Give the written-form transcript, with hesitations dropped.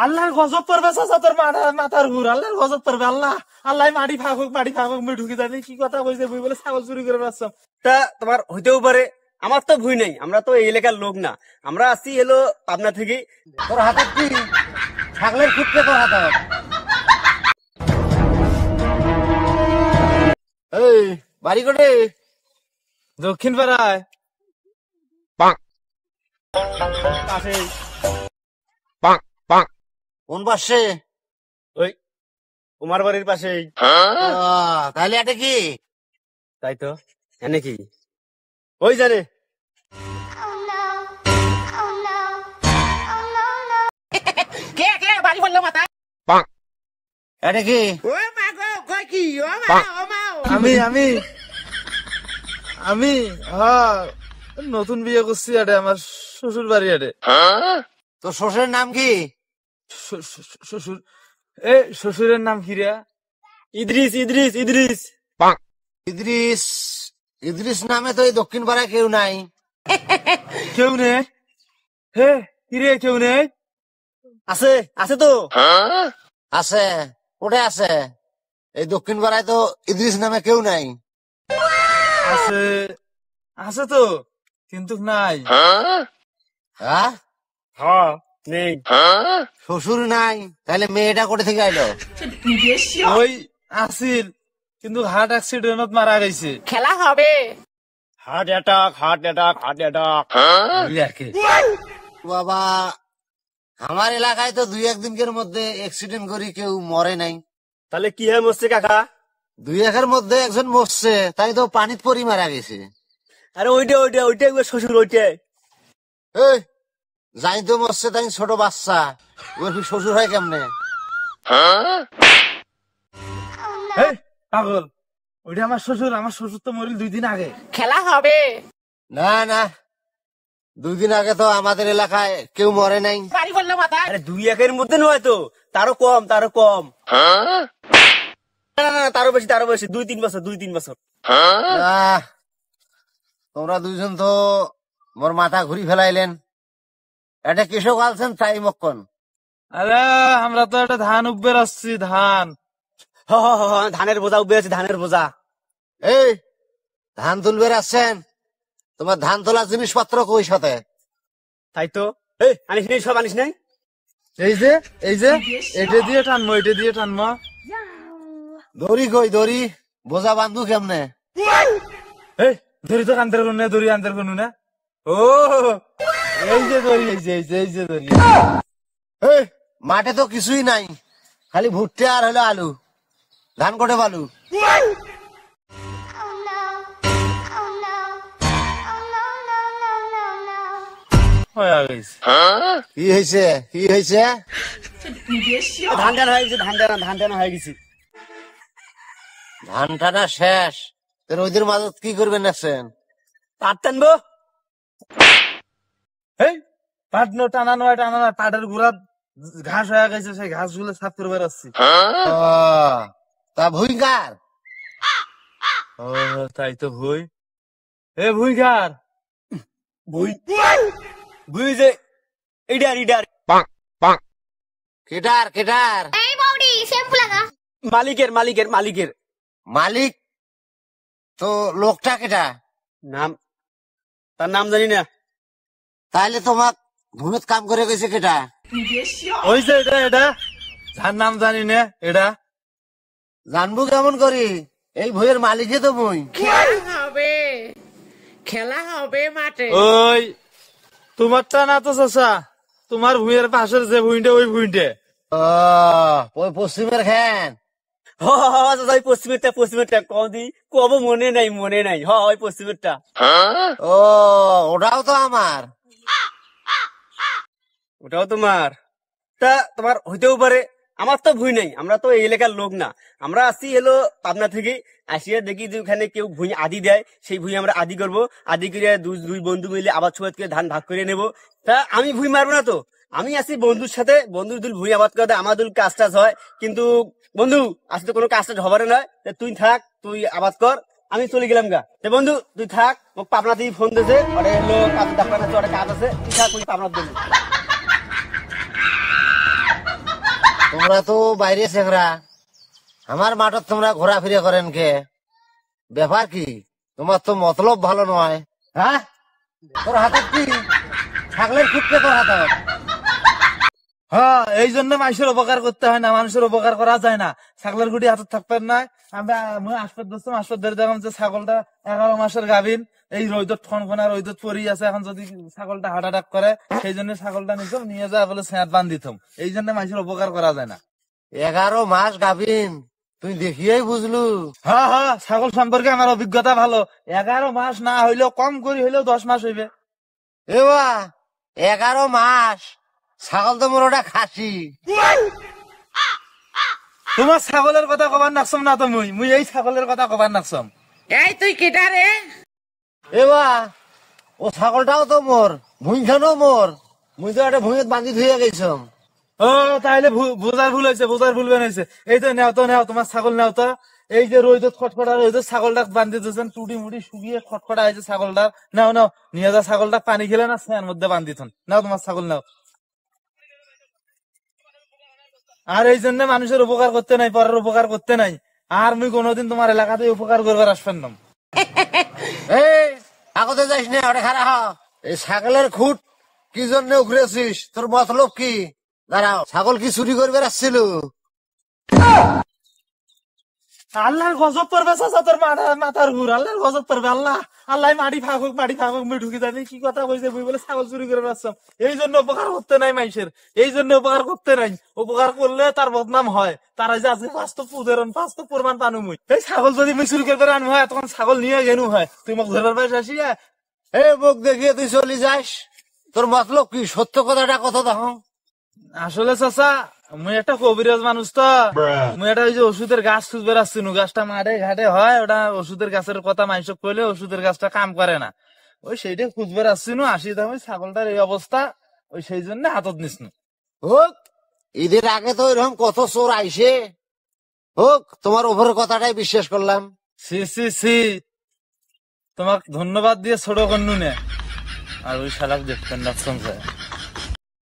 আল্লাহর গজব পড়বে চাচা তোর মাথার ঘুর, আল্লাহর গজব পড়বে। আল্লাহ আল্লাহ মাটি ফাঁকুক মুই ঢুকে যাবে। কি কথা কইছে মুই বলে ছাগল চুরি করে বেড়াচ্ছাম। তা তোমার হইতেও পারে, আমার তো ভুই নাই, আমরা তো এই এলাকার লোক না, আমরা আসি হলো পাবনা থেকে। তোর হাতে কি ছাগলের খুঁটতে তোর হাতে? এই বাড়ি কোটে? দক্ষিণ পাড়ায়। কোন পাশে? ওই তোমার বাড়ির পাশেই। তাহলে এটা কি? তাই তো, এনে কি ওই জানে। কে কে বাড়ি বললো মাথায়? এটা কি? আমি আমি আমি হ্যাঁ নতুন বিয়ে করছি আরে, আমার শ্বশুর বাড়ি আরে। তোর শ্বশুরের নাম কি? শ্বশুর শ্বশুরের নাম কি রে? ইদ্রিস ইদ্রিস ইদ্রিস। ইদ্রিস? ইদ্রিস নামে তো এই দক্ষিণ পাড়ায় কেউ নাই। কেউ নেই? হে কিরে কেউ নেই? আছে আছে তো। আছে? কোথায় আছে? এই দক্ষিণ পাড়ায় তো ইদ্রিস নামে কেউ নাই। আছে আছে তো, কিন্তু নাই। হ্যাঁ হ্যাঁ নেই। শ্বশুর নাই, তাহলে মেয়েটা কোথা থেকে আইলো? ওই আসিল, কিন্তু হার্ট অ্যাক্সিডেন্টত মারা গেছে। খেলা হবে। Heart attack heart attack heart attack. বাবা, আমার এলাকায় তো দুই একদিনের মধ্যে অ্যাক্সিডেন্ট করি কেউ মরে নাই। তাহলে কি হয় মরছে কাকা? দুই একের মধ্যে একজন মরছে, তাই তো পানিত পরি মারা গেছে। আরে ওইটা ওইটা ওইটাই শ্বশুর ওইটাই। এই যাই তো মরছে, তাই ছোট বাচ্চা, ওর কি শ্বশুর হয় কেমনে? পাগল, ওইটা আমার শ্বশুর। আমার শ্বশুর তো মরিল 2 দিন আগে। খেলা হবে। না না, 2 দিন আগে তো আমাদের এলাকায় কেউ মরে নাই। বাড়ি বললো মাথা। আরে 2-1 মধ্যে নয় তো, তারও কম তারও কম। না না না, তারও বেশি 2-3 বছর 2-3 বছর। তোমরা দুইজন তো মোর মাথা ঘুরি ফেলাইলেন। এটা কৃষক আলছেন তাই মক্ষণ? আরে আমরা তো একটা ধান উপবের আসছি, ধান। ধানের বোঝা উঠে আছে, ধানের বোঝা। এই ধান তুলবে আসছেন, তোমার ধান তোলার জিনিসপত্র কই সাথে? তাই তো। এই আনিস নাই, সব আনিস নাই। এই যে এটা দিয়ে টানবো, এটা দিয়ে টানবো। দড়ি কই? দড়ি বোঝা বান্ধু কেমনে? এই দড়ি তো আনতে কোন না, দড়ি আনতে কোন না। ও এই যে দড়ি, এই যে দড়ি। এই মাঠে তো কিছুই নাই, খালি ভুট্টে আর হলো আলু। ধান কোটে বালু? কি হয়েছে? কি হয়েছে? ধান টানা হয়ে গেছে, ধান টানা হয়ে গেছে। ধান টানা শেষ, রোদের মাঝে কি করবেন নাচছেন? পাট টানবো। এই পাট টানা নয়, টানা নয়, পাটের গুড়া ঘাস হয়ে গেছে, সেই ঘাস গুলো সাফ করে বেড়াচ্ছি। তা ভুইকার? ও তাই তো ভুই। এ ভুইকার, বুঝি যে ইডার ইডার। Cater cater? মালিকের মালিকের মালিকের মালিক তো লোকটা কেটা? নাম, তার নাম জানি না। তাহলে তোমাক ভূমিত কাম করে গেছে কেটা? ওই যে এটা যার নাম জানি না। এটা জানবো কেমন করি? এই ভুইয়ের মালিকে তো মুই। খেলা হবে মাঠে। ওই তোমারটা না তো চাচা, তোমার ভুঁইয়ের পাশের যে ভুঁইটা, ওই ভুঁইটা। ওই পশ্চিমের খান? ওই পশ্চিমেরটা কব মনে নাই। ওই পশ্চিমেরটা। ও ওটাও তো আমার। ওটাও তোমার? তা তোমার হইতেও পারে, আমার তো ভুই নাই, আমরা তো এই এলাকার লোক না, আমরা আসি হলো পাবনা থেকে। আসিয়া দেখি যে ওখানে কেউ ভুঁই আদি দেয়, সেই ভুঁই আমরা আদি করবো। আদি করে দুই বন্ধু মিলে আবাদ সবাদ করে ধান ভাগ করে নেবো। তা আমি ভুঁই মারবো না তো, আমি আসি বন্ধুর সাথে, বন্ধুর দুল ভুঁই আবাদ করে দেয়, আমার দুল কাজ টাজ হয়। কিন্তু বন্ধু আসলে কোনো কাজ টাজ হবার নয়, তুই থাক, তুই আবাদ কর, আমি চলে গেলাম গা। বন্ধু তুই থাক, পাবনা থেকে ফোন দিয়েছে, কাজ আছে, তুই থাক, তুই পাবনা দিবি। তোমরা তো বাইরে চেংরা, আমার মাঠত তোমরা ঘোরাফেরা করেন কে? ব্যাপার কি? তোমার তো মতলব ভালো নয়। হ্যাঁ, তোর হাতত কি ছাগলের খুঁটকে তোর হাতত? হ্যাঁ, এই জন্য মানুষের উপকার করতে হয় না, মানুষের উপকার করা যায় না। ছাগলের গুটি হাতে থাকবেন না। আমি হাসপাতাল দোস্ত হাসপাতাল দেখলাম যে ছাগলটা 11 মাসের গাভীন, এই রোদত খনখনা রোদত পরি আছে। এখন যদি ছাগলটা হার্ট অ্যাটাক করে, সেই জন্য ছাগলটা নিতাম, নিয়ে যা বলে স্যাঁত বান দিতাম। এই জন্য মানুষের উপকার করা যায় না। 11 মাস গাভিন, তুই দেখিয়েই বুঝলু। হ্যাঁ হ্যাঁ, ছাগল সম্পর্কে আমার অভিজ্ঞতা ভালো। 11 মাস না হইলেও, কম করে হইলেও 10 মাস হইবে। এবা 11 মাস? ছাগল তো মোর ওটা খাসি। তোমার ছাগলের কথা কবার নাকছম না তো, মুই এই ছাগলের কথা কবার নাকছম। এই তুই কেটা রে? এবা ও ছাগলটাও তো মোর, ভুঁইখানো মোর। মুই তো একটা ভুঁইত বান্ধি ধুয়ে গেছম। ও তাহলে বোঝার ভুল হয়েছে, বোঝার ভুল বানাইছে। এই তো নেও তো, নেও তোমার ছাগল নেও তো। এই যে রোদত খটখটা রোদত ছাগলটা বান্ধি দিয়েছেন, টুটি মুটি শুকিয়ে খটখটা হয়েছে ছাগলটা। নাও নাও, নিয়ে যা ছাগলটা পানি খেলে না স্যার মধ্যে বান্ধিতন। নাও তোমার ছাগল নাও। আর এই জন্য মানুষের উপকার করতে নাই, পরের উপকার করতে নাই। আর মুই কোনোদিন তোমার এলাকাতে উপকার করবার আসবেন না। এই আগতে যাইস না, ওটা খারাপ। এই ছাগলের খুঁট কি জন্য উখড়েছিস? তোর মতলব কি? দাঁড়াও, ছাগল কি চুরি করবে আসছিল? আল্লাহর গজব পড়বে চাচা তোর মাথার ঘুর, আল্লাহর গজব পড়বে। আল্লাহ আল্লাহ মাটি ফাঁকুক মুই ঢুকি যাবে। কি কথা কইছে বুই বলে ছাগল চুরি করে আসছাম। এই জন্য উপকার করতে নাই মানুষের, এই জন্য উপকার করতে নাই। উপকার করলে তার বদনাম হয়। তারা যে আজকে বাস্তব উদাহরণ, বাস্তব প্রমাণ পানু মুই। এই ছাগল যদি মুই চুরি করে আনু হয়, তখন ছাগল নিয়ে গেনু হয়। তুই মোক ধরবার পাইস আসিয়া? এই মুখ দেখিয়ে তুই চলি যাস? তোর মতলব কি? সত্য কথাটা কত দেখো। আসলে চাচা, মুই একটা কবিরাজ মানুষ তো। মুই একটা ওই যে ওষুধের গাছ খুঁজবে আসছি, গাছটা মাঠে ঘাটে হয়, ওটা ওষুধের গাছের কথা মানুষ কইলে ওষুধের গাছটা কাম করে না। ওই সেইটা খুঁজবে আসছি, আসি তখন ছাগলটার এই অবস্থা, ওই সেই জন্য হাতত নিস। হোক, ঈদের আগে তো এরকম কত চোর আইসে। হোক, তোমার ওপরের কথাটাই বিশ্বাস করলাম। সি সি সি, তোমাক ধন্যবাদ দিয়ে ছোট কন্যু নে। আর ওই শালাক দেখতেন না।